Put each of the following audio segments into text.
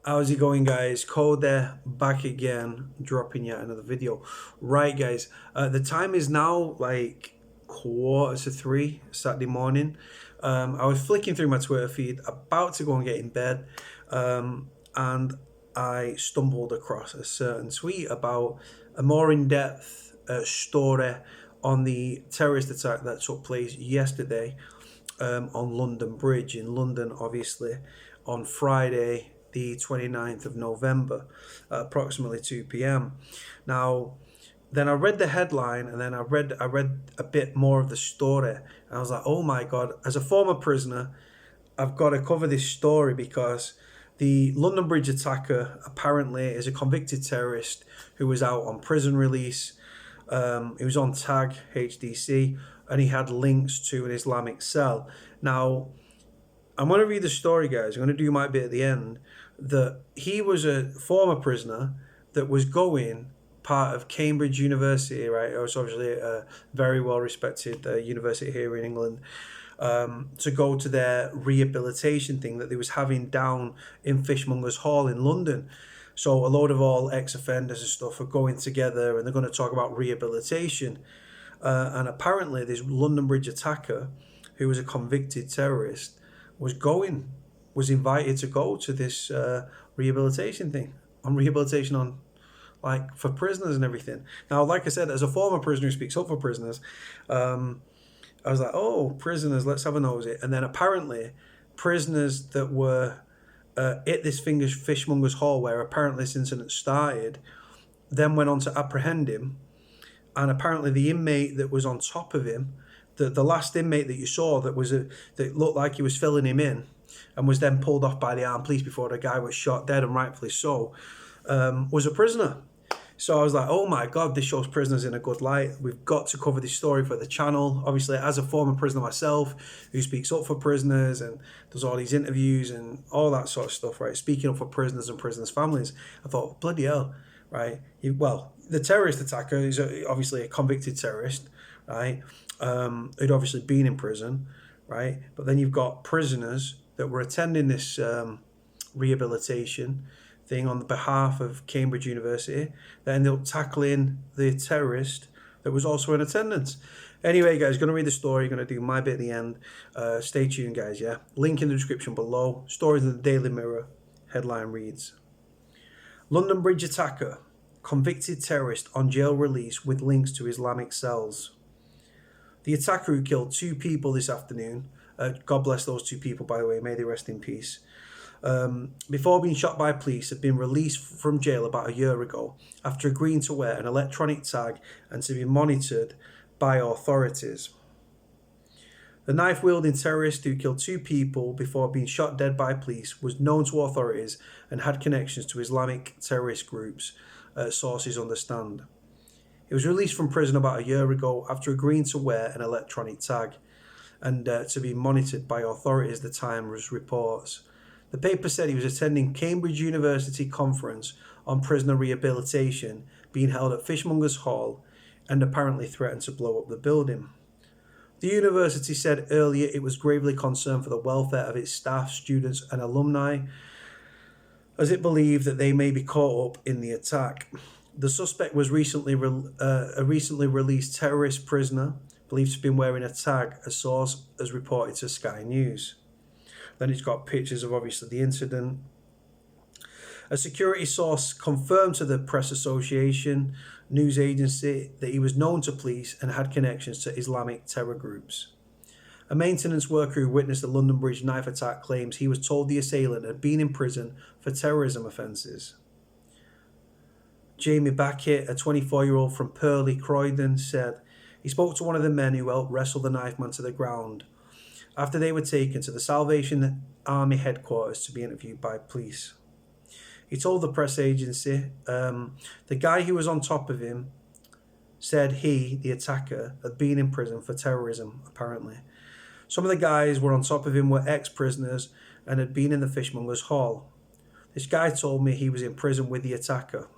How's it going, guys? Cody back again, dropping yet another video. Right, guys, the time is now like quarter to three Saturday morning. I was flicking through my Twitter feed, about to go and get in bed, and I stumbled across a certain tweet about a more in-depth story on the terrorist attack that took place yesterday on London Bridge in London, obviously, on Friday, the 29th of November, at approximately 2 p.m. Now, then I read the headline and then I read a bit more of the story and I was like, oh my god, as a former prisoner, I've got to cover this story because the London Bridge attacker apparently is a convicted terrorist who was out on prison release. He was on tag HDC and he had links to an Islamic cell. Now, I'm going to read the story, guys. I'm going to do my bit at the end. That he was a former prisoner that was going part of Cambridge University, right? It was obviously a very well respected university here in England. To go to their rehabilitation thing that they was having down in Fishmongers Hall in London. So a load of all ex-offenders and stuff are going together and they're going to talk about rehabilitation. And apparently this London Bridge attacker, who was a convicted terrorist, was invited to go to this rehabilitation thing, on rehabilitation on like for prisoners and everything. Now, like I said, as a former prisoner who speaks up for prisoners, I was like, oh, prisoners, let's have a nosy. And then apparently, prisoners that were at this Fishmongers Hall, where apparently this incident started, then went on to apprehend him. And apparently, the inmate that was on top of him, the last inmate that you saw that looked like he was filling him in, and was then pulled off by the armed police before the guy was shot dead, and rightfully so, was a prisoner. So I was like, oh my God, this shows prisoners in a good light. We've got to cover this story for the channel. Obviously, as a former prisoner myself, who speaks up for prisoners and does all these interviews and all that sort of stuff, right? Speaking up for prisoners and prisoners' families, I thought, bloody hell, right? Well, the terrorist attacker is obviously a convicted terrorist, right? Who'd obviously been in prison, right? But then you've got prisoners that were attending this rehabilitation thing on the behalf of Cambridge University that ended up tackling the terrorist that was also in attendance. Anyway, guys, going to read the story, going to do my bit at the end. Stay tuned, guys, yeah? Link in the description below. Stories in the Daily Mirror. Headline reads, London Bridge attacker, convicted terrorist on jail release with links to Islamic cells. The attacker who killed two people this afternoon, God bless those two people, by the way, may they rest in peace, before being shot by police, had been released from jail about a year ago after agreeing to wear an electronic tag and to be monitored by authorities. The knife-wielding terrorist who killed two people before being shot dead by police was known to authorities and had connections to Islamic terrorist groups, sources understand. He was released from prison about a year ago after agreeing to wear an electronic tag and to be monitored by authorities, the Times reports. The paper said he was attending Cambridge University conference on prisoner rehabilitation being held at Fishmongers Hall and apparently threatened to blow up the building. The university said earlier it was gravely concerned for the welfare of its staff, students and alumni as it believed that they may be caught up in the attack. The suspect was a recently released terrorist prisoner believed to have been wearing a tag, a source has reported to Sky News. Then it's got pictures of obviously the incident. A security source confirmed to the Press Association news agency that he was known to police and had connections to Islamic terror groups. A maintenance worker who witnessed the London Bridge knife attack claims he was told the assailant had been in prison for terrorism offences. Jamie Backett, a 24-year-old from Purley, Croydon, said he spoke to one of the men who helped wrestle the knife man to the ground after they were taken to the Salvation Army headquarters to be interviewed by police. He told the press agency the guy who was on top of him said he, the attacker, had been in prison for terrorism, apparently. Some of the guys were on top of him were ex-prisoners and had been in the Fishmongers Hall. This guy told me he was in prison with the attacker.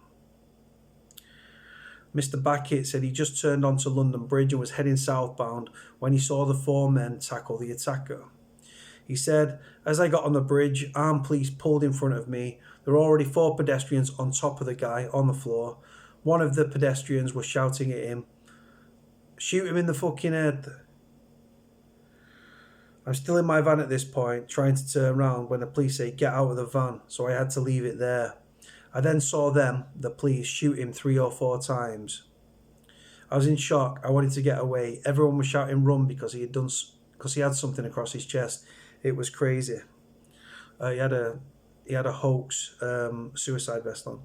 Mr. Backett said he just turned onto London Bridge and was heading southbound when he saw the four men tackle the attacker. He said, "As I got on the bridge, armed police pulled in front of me. There were already four pedestrians on top of the guy on the floor. One of the pedestrians was shouting at him, 'Shoot him in the fucking head.' I'm still in my van at this point, trying to turn around when the police say, 'Get out of the van,' so I had to leave it there. I then saw them, the police, shoot him 3 or 4 times. I was in shock. I wanted to get away. Everyone was shouting 'run' because he had something across his chest. It was crazy." He had a hoax suicide vest on.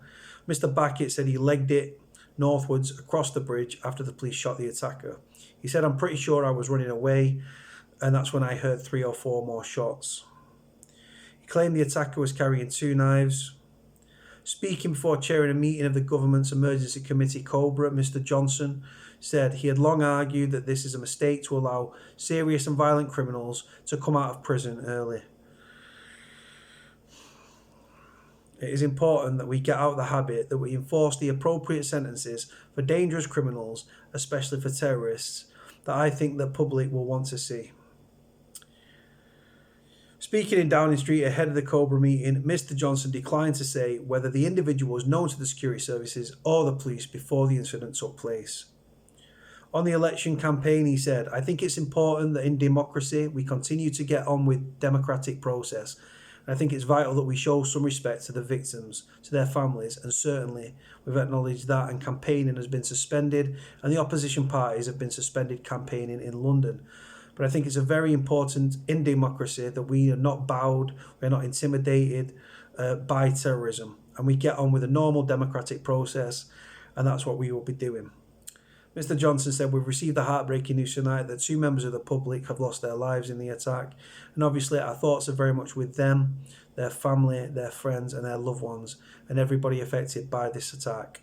Mr. Backett said he legged it northwards across the bridge after the police shot the attacker. He said, "I'm pretty sure I was running away, and that's when I heard 3 or 4 more shots." He claimed the attacker was carrying 2 knives. Speaking before chairing a meeting of the government's emergency committee, Cobra, Mr. Johnson said he had long argued that this is a mistake to allow serious and violent criminals to come out of prison early. It is important that we get out of the habit, that we enforce the appropriate sentences for dangerous criminals, especially for terrorists, that I think the public will want to see. Speaking in Downing Street ahead of the Cobra meeting, Mr. Johnson declined to say whether the individual was known to the security services or the police before the incident took place. On the election campaign, he said, "I think it's important that in democracy we continue to get on with democratic process. And I think it's vital that we show some respect to the victims, to their families, and certainly we've acknowledged that, and campaigning has been suspended and the opposition parties have been suspended campaigning in London. But I think it's very important in democracy that we are not bowed, we are not intimidated by terrorism, and we get on with a normal democratic process, and that's what we will be doing." Mr. Johnson said, "We've received the heartbreaking news tonight that 2 members of the public have lost their lives in the attack, and obviously our thoughts are very much with them, their family, their friends, and their loved ones, and everybody affected by this attack.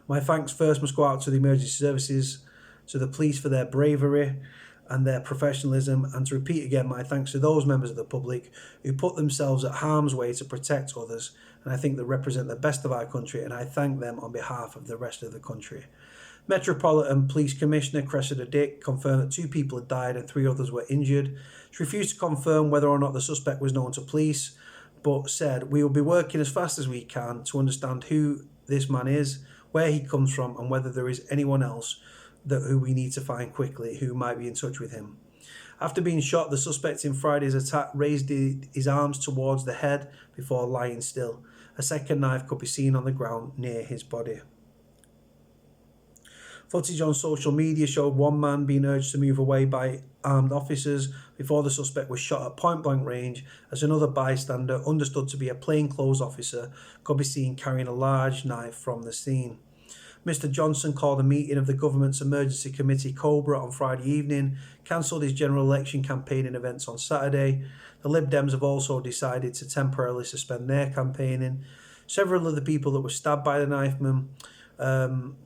My thanks first must go out to the emergency services, to the police for their bravery and their professionalism, and to repeat again my thanks to those members of the public who put themselves at harm's way to protect others, and I think they represent the best of our country, and I thank them on behalf of the rest of the country." Metropolitan Police Commissioner Cressida Dick confirmed that 2 people had died and 3 others were injured. She refused to confirm whether or not the suspect was known to police, but said, "We will be working as fast as we can to understand who this man is, where he comes from, and whether there is anyone else who we need to find quickly who might be in touch with him." After being shot, the suspect in Friday's attack raised his arms towards the head before lying still. A second knife could be seen on the ground near his body. Footage on social media showed one man being urged to move away by armed officers before the suspect was shot at point-blank range, as another bystander, understood to be a plainclothes officer, could be seen carrying a large knife from the scene. Mr. Johnson called a meeting of the government's emergency committee, Cobra, on Friday evening, cancelled his general election campaigning events on Saturday. The Lib Dems have also decided to temporarily suspend their campaigning. Several of the people that were stabbed by the knifeman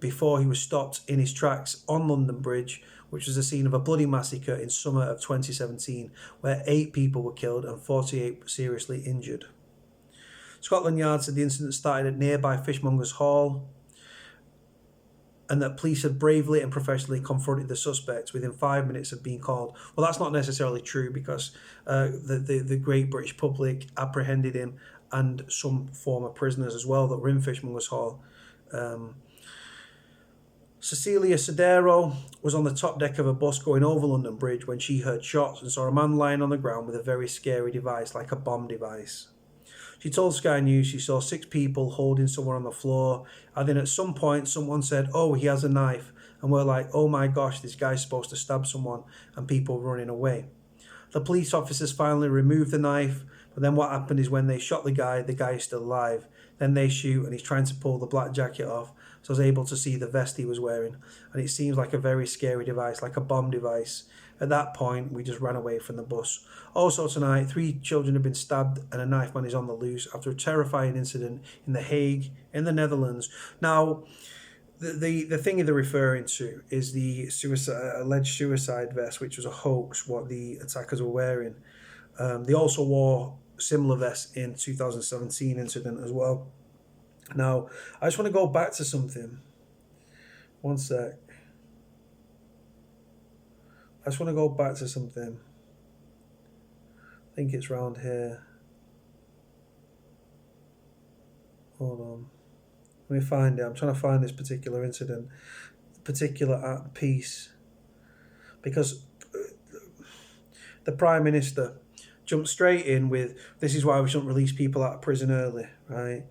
before he was stopped in his tracks on London Bridge, which was the scene of a bloody massacre in summer of 2017, where 8 people were killed and 48 seriously injured. Scotland Yard said the incident started at nearby Fishmongers Hall, and that police had bravely and professionally confronted the suspects within 5 minutes of being called. Well, that's not necessarily true, because the great British public apprehended him and some former prisoners as well that were in Fishmongers Hall. Cecilia Sodero was on the top deck of a bus going over London Bridge when she heard shots and saw a man lying on the ground with a very scary device, like a bomb device. She told Sky News she saw 6 people holding someone on the floor, and then at some point someone said, "Oh, he has a knife," and we're like, "Oh my gosh, this guy's supposed to stab someone," and people running away. The police officers finally removed the knife, but then what happened is when they shot the guy is still alive. Then they shoot, and he's trying to pull the black jacket off, so I was able to see the vest he was wearing, and it seems like a very scary device, like a bomb device. At that point, we just ran away from the bus. Also tonight, 3 children have been stabbed and a knife man is on the loose after a terrifying incident in The Hague, in the Netherlands. Now, the thing they're referring to is the alleged suicide vest, which was a hoax, what the attackers were wearing. They also wore similar vests in 2017 incident as well. Now, I just want to go back to something. One sec. I just want to go back to something. I think it's round here. Hold on. Let me find it. I'm trying to find this particular incident, particular piece, because the Prime Minister jumped straight in with, this is why we shouldn't release people out of prison early, right?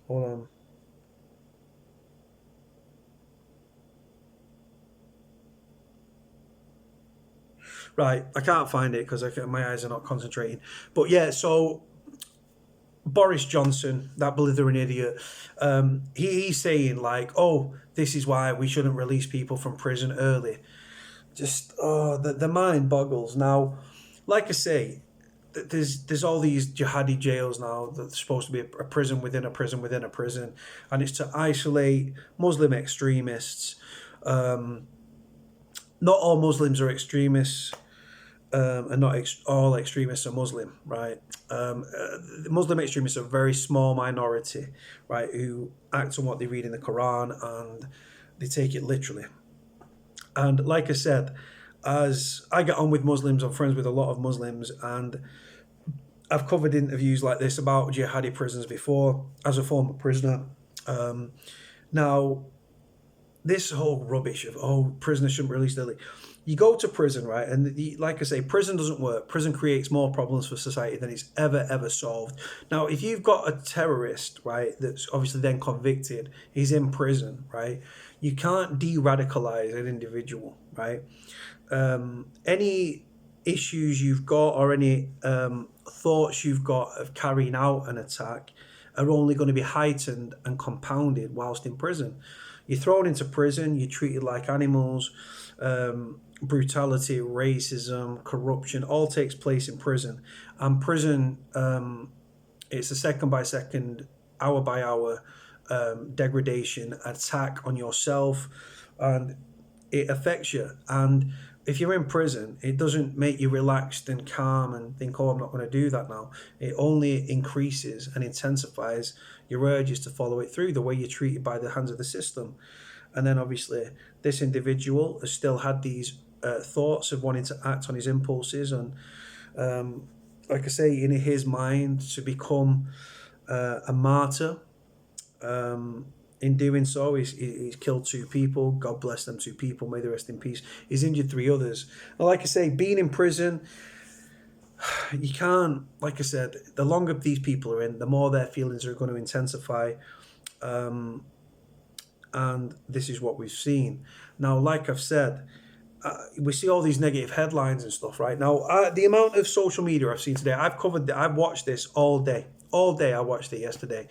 Hold on. Right, I can't find it because my eyes are not concentrating. But yeah, so Boris Johnson, that blithering idiot, he's saying like, "Oh, this is why we shouldn't release people from prison early." Just the mind boggles. Now, like I say, there's all these jihadi jails now that's supposed to be a prison within a prison within a prison, and it's to isolate Muslim extremists. Um, Not all Muslims are extremists, and not all extremists are Muslim, right? Muslim extremists are a very small minority, right, who act on what they read in the Quran and they take it literally. And like I said, as I get on with Muslims, I'm friends with a lot of Muslims, and I've covered interviews like this about jihadi prisons before as a former prisoner. Um, Now, this whole rubbish of, oh, prisoners shouldn't be released early. You go to prison, right? And like I say, prison doesn't work. Prison creates more problems for society than it's ever solved. Now, if you've got a terrorist, right, that's obviously then convicted, he's in prison, right? You can't de-radicalize an individual, right? Any issues you've got or any thoughts you've got of carrying out an attack are only going to be heightened and compounded whilst in prison. You're thrown into prison, you're treated like animals. Brutality, racism, corruption all takes place in prison. And prison, it's a second by second, hour by hour degradation, attack on yourself, and it affects you. And if you're in prison, it doesn't make you relaxed and calm and think, oh, I'm not going to do that now. It only increases and intensifies your urges to follow it through, the way you're treated by the hands of the system. And then obviously, this individual has still had these thoughts of wanting to act on his impulses. And like I say, in his mind, to become a martyr. In doing so, he's killed 2 people. God bless them 2 people. May they rest in peace. He's injured 3 others. And like I say, being in prison, you can't, like I said, the longer these people are in, the more their feelings are going to intensify. And this is what we've seen. Now, like I've said, we see all these negative headlines and stuff, right? Now, the amount of social media I've seen today, I've watched this all day. All day I watched it yesterday.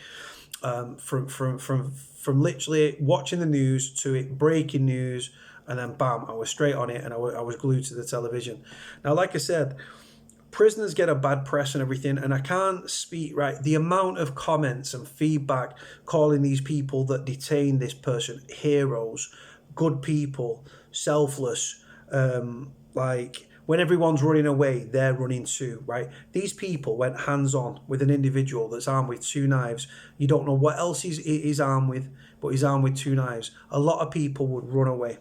From literally watching the news to it breaking news, and then bam, I was straight on it, and I was glued to the television. Now, like I said, prisoners get a bad press and everything, and I can't speak, right, the amount of comments and feedback calling these people that detain this person heroes, good people, selfless, like when everyone's running away, they're running too, right? These people went hands-on with an individual that's armed with 2 knives. You don't know what else he's armed with, but he's armed with 2 knives. A lot of people would run away.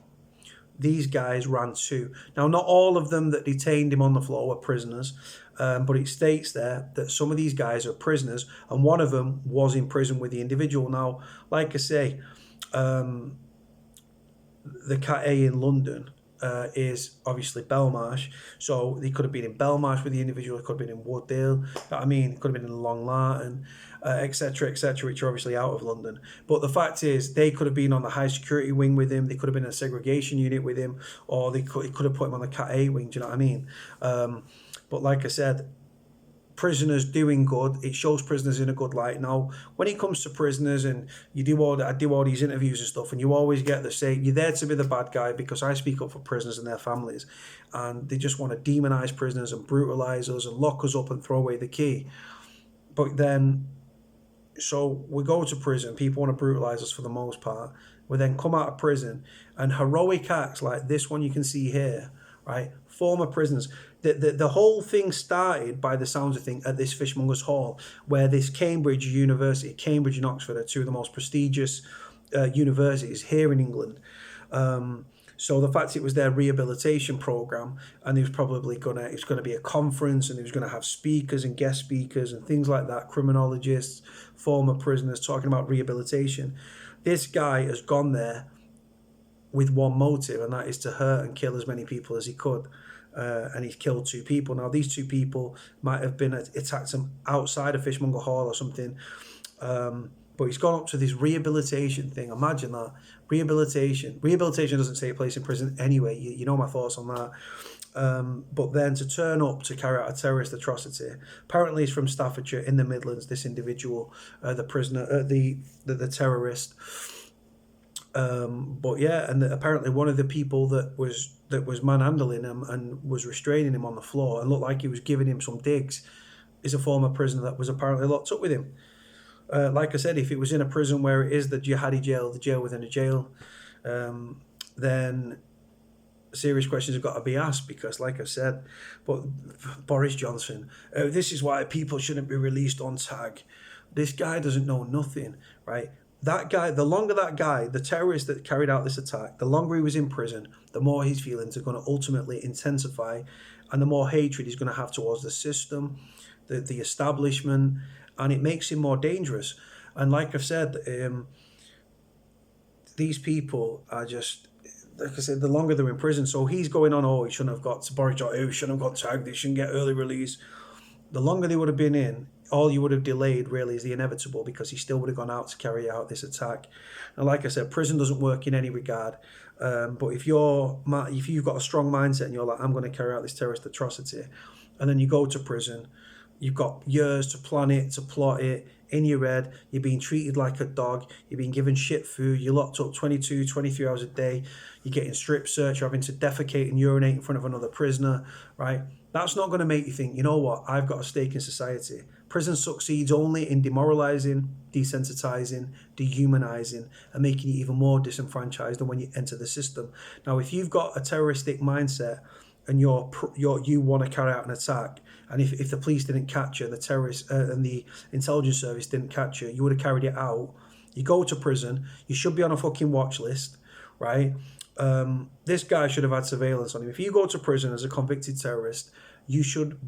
These guys ran too. Now, not all of them that detained him on the floor were prisoners, but it states there that some of these guys are prisoners, and one of them was in prison with the individual. Now, like I say, the Cat A in London is obviously Belmarsh, so they could have been in Belmarsh with the individual, it could have been in Wooddale, I mean, it could have been in Long Lartin, etc., which are obviously out of London. But the fact is, they could have been on the high security wing with him, they could have been in a segregation unit with him, or they could have put him on the Cat A wing, do you know what I mean? But like I said, prisoners doing good, it shows prisoners in a good light. Now, when it comes to prisoners, and I do all these interviews and stuff, and you always get the say, you're there to be the bad guy, because I speak up for prisoners and their families, and they just want to demonize prisoners and brutalize us and lock us up and throw away the key. But then, so we go to prison, people want to brutalize us for the most part. We then come out of prison, and heroic acts like this one you can see here, right? Former prisoners. The whole thing started, by the sounds of things, at this Fishmongers Hall, where this Cambridge University, Cambridge and Oxford, are 2 of the most prestigious universities here in England. So the fact it was their rehabilitation program, and it was gonna be a conference, and it was gonna have speakers and guest speakers and things like that, criminologists, former prisoners talking about rehabilitation. This guy has gone there with one motive, and that is to hurt and kill as many people as he could. And he's killed 2 people. Now, these 2 people might have been attacked outside of Fishmonger Hall or something. But he's gone up to this rehabilitation thing. Imagine that. Rehabilitation doesn't take place in prison anyway. You know my thoughts on that. But then to turn up to carry out a terrorist atrocity. Apparently he's from Staffordshire in the Midlands, this individual, the prisoner, the terrorist. But yeah, and apparently one of the people that was manhandling him and was restraining him on the floor and looked like he was giving him some digs is a former prisoner that was apparently locked up with him. Like I said, if it was in a prison where it is the jihadi jail, the jail within a jail, then serious questions have got to be asked, because like I said, but Boris Johnson, this is why people shouldn't be released on tag. This guy doesn't know nothing, right? That guy, the longer that guy, the terrorist that carried out this attack, the longer he was in prison, the more his feelings are going to ultimately intensify, and the more hatred he's going to have towards the system, the establishment, and it makes him more dangerous. And like I've said, these people are just, like I said, the longer they're in prison. So he's going on, oh, he shouldn't have got to Boris Johnson, he shouldn't have got tagged, he shouldn't get early release. The longer they would have been in, all you would have delayed really is the inevitable, because he still would have gone out to carry out this attack. And like I said, prison doesn't work in any regard. But if you've got a strong mindset and you're like, I'm going to carry out this terrorist atrocity, and then you go to prison, you've got years to plan it, to plot it, in your head, you're being treated like a dog, you're being given shit food, you're locked up 22, 23 hours a day, you're getting strip search, you're having to defecate and urinate in front of another prisoner, right? That's not going to make you think, you know what, I've got a stake in society. Prison succeeds only in demoralizing, desensitizing, dehumanizing, and making you even more disenfranchised than when you enter the system. Now, if you've got a terroristic mindset and you want to carry out an attack, and if the police didn't catch you, the terrorists and the intelligence service didn't catch you, you would have carried it out. You go to prison, you should be on a fucking watch list, right? This guy should have had surveillance on him. If you go to prison as a convicted terrorist, you should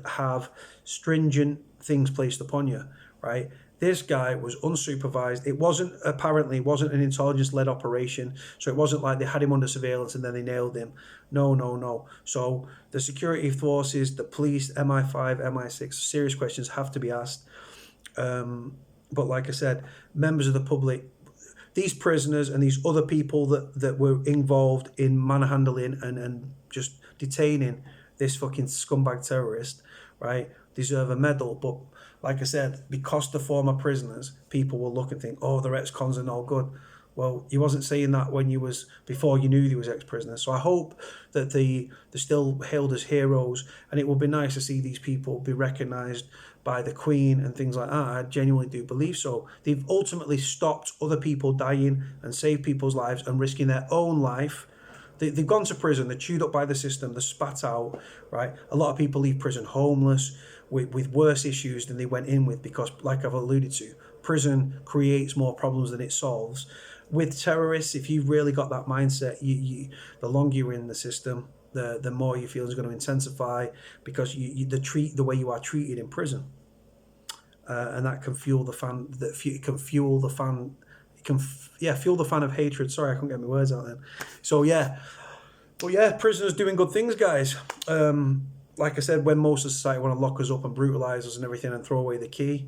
have stringent things placed upon you, right? This guy was unsupervised. It wasn't an intelligence-led operation, so it wasn't like they had him under surveillance and then they nailed him. No. So the security forces, the police, MI5, MI6, serious questions have to be asked. But like I said, members of the public, these prisoners and these other people that were involved in manhandling and just detaining this fucking scumbag terrorist, right, deserve a medal. But like I said, because they're former prisoners, people will look and think, oh, the ex-cons are no good. Well, he wasn't saying that before you knew he was ex-prisoner. So I hope that they're still hailed as heroes, and it will be nice to see these people be recognised by the Queen and things like that. I genuinely do believe so. They've ultimately stopped other people dying and saved people's lives and risking their own life. They've gone to prison, they're chewed up by the system, they're spat out, right? A lot of people leave prison homeless with worse issues than they went in with, because, like I've alluded to, prison creates more problems than it solves. With terrorists, if you've really got that mindset, the longer you're in the system, the more your feelings are going to intensify, because the way you are treated in prison, and that can fuel the fan. Fuel the fan of hatred. Sorry, I couldn't get my words out then. So yeah, but yeah, prisoners doing good things, guys. Like I said, when most of society want to lock us up and brutalise us and everything and throw away the key,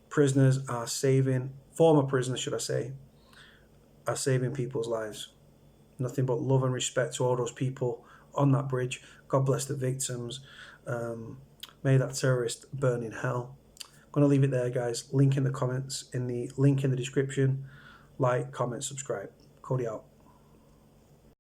former prisoners, should I say, are saving people's lives. Nothing but love and respect to all those people on that bridge. God bless the victims. May that terrorist burn in hell. I'm going to leave it there, guys. Link in the comments, link in the description. Like, comment, subscribe. Cody out.